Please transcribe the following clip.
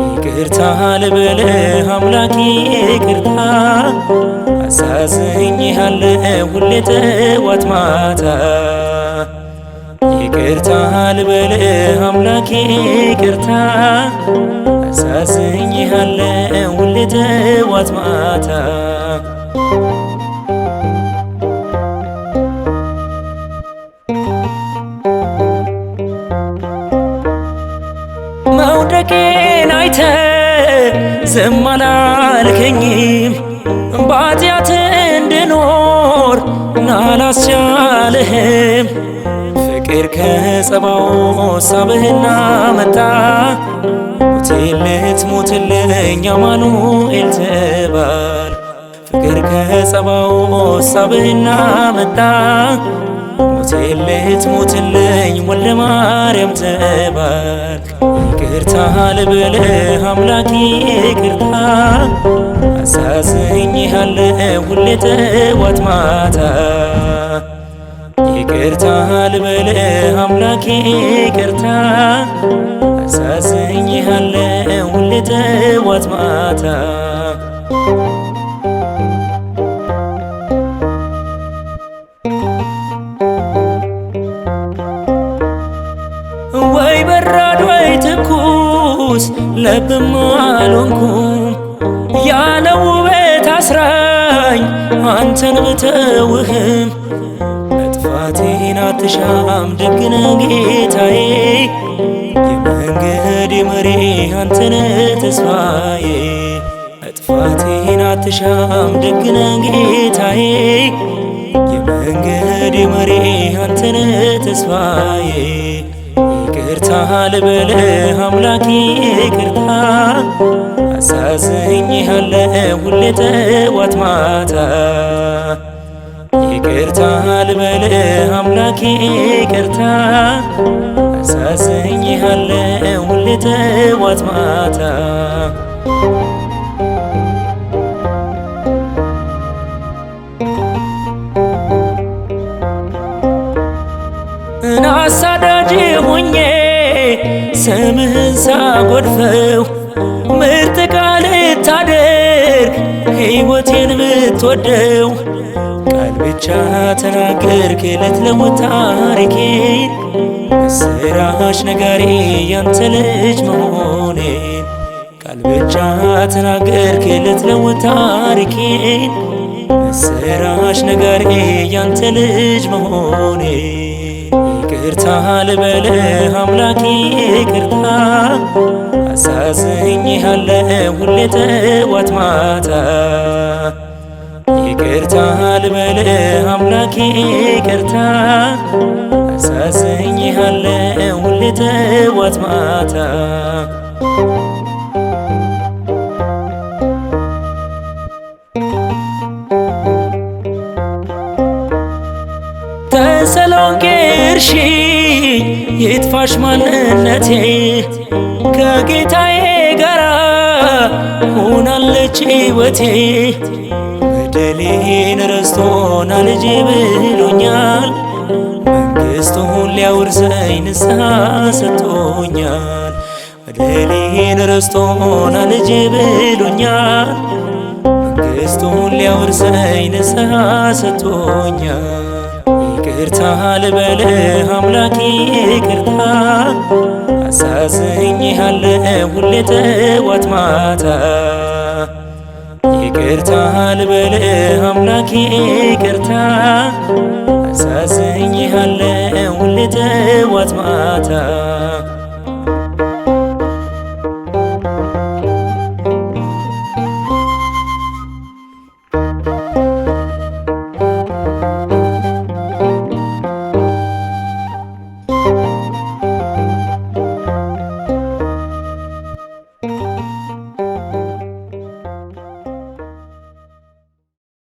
ይቅርታ ልበልህ አምላኬ ይቅርታ አሳዝኜሃለሁ ሁሌ ጠዋት ማታ። ይቅርታ ልበልህ አምላኬ ይቅርታ አሳዝኜሃለሁ ሁሌ ጠዋት ማታ። መውደቄን አይተህ ዝም አላልከኝም፣ በኃጢአት እንድኖር አላስቻልህም። ፍቅር ከጸባኦት ሳበህና መጣ፣ ሞቴን ልትሞትልኝ አማኑኤል ተባል። ፍቅር ከጸባኦት ሳበህና መጣ፣ ሞቴን ልትሞትልኝ ወልደ ማርያም ተባልክ። ይቅርታ ልበልህ አምላኬ ይቅርታ አሳዝኜሃለሁ ሁሌ ጠዋት ማታ። ይቅርታ ልበልህ አምላኬ ይቅርታ አሳዝኜሃለሁ ሁሌ ጠዋት ማታ። ወይ በራድ ወይ ትኩስ ለብም አልሆንኩም፣ ያለ ውበት አስራኝ አንተን ብተውህም። መጥፋቴን አትሻም ደግነ ጌታዬ፣ የመንገዴ መሪ አንተነ ተስፋዬ። መጥፋቴን አትሻም ደግነ ጌታዬ፣ የመንገዴ መሪ አንተነ ተስፋዬ። ይቅርታ ልበልህ አምላኬ ይቅርታ አሳዝኜሃለሁ ሁሌ ጠዋት ማታ። ይቅርታ ልበልህ አምላኬ ይቅርታ አሳዝኜሃለሁ ሁሌ ጠዋት ማታ። አሳዳጅ ሆኜ ስምህን ሳጎድፈው፣ ምርጥ ቃል ታደርግ ሕይወቴን ብትወደው። ቃል ብቻ ተናገርክ ልትለውጥ ታሪኬን፣ ምስራች ነጋሪ ያንተ ልጅ መሆኔን። ቃል ብቻ ተናገርክ ልትለውጥ ታሪኬን፣ ምስራች ነጋሪ ያንተ ልጅ መሆኔን። ይቅርታ ልበልህ አምላኬ ይቅርታ አሳዝኜሃለሁ ሁሌ ጠዋት ማታ። ይቅርታ ልበልህ አምላኬ ይቅርታ አሳዝኜሃለሁ ሁሌ ጠዋት ማታ። ተሰሎንቄ እርሺኝ ይጥፋሽ ማንነቴ፣ ከጌታዬ ጋራ ሆናለች ሕይወቴ። በደሌን ረስቶና ልጄ ብሎኛል፣ መንግሥቱን ሊያወርሰኝ ንስሐ ሰጥቶኛል። በደሌን ረስቶና ልጄ ብሎኛል፣ መንግሥቱን ሊያወርሰኝ ንስሐ ሰጥቶኛል። ይቅርታ ልበልህ አምላኬ ይቅርታ አሳዝኜሃለሁ ሁሌ ጠዋት ማታ። ይቅርታ ልበልህ አምላኬ ይቅርታ አሳዝኜሃለሁ ሁሌ ጠዋት ማታ።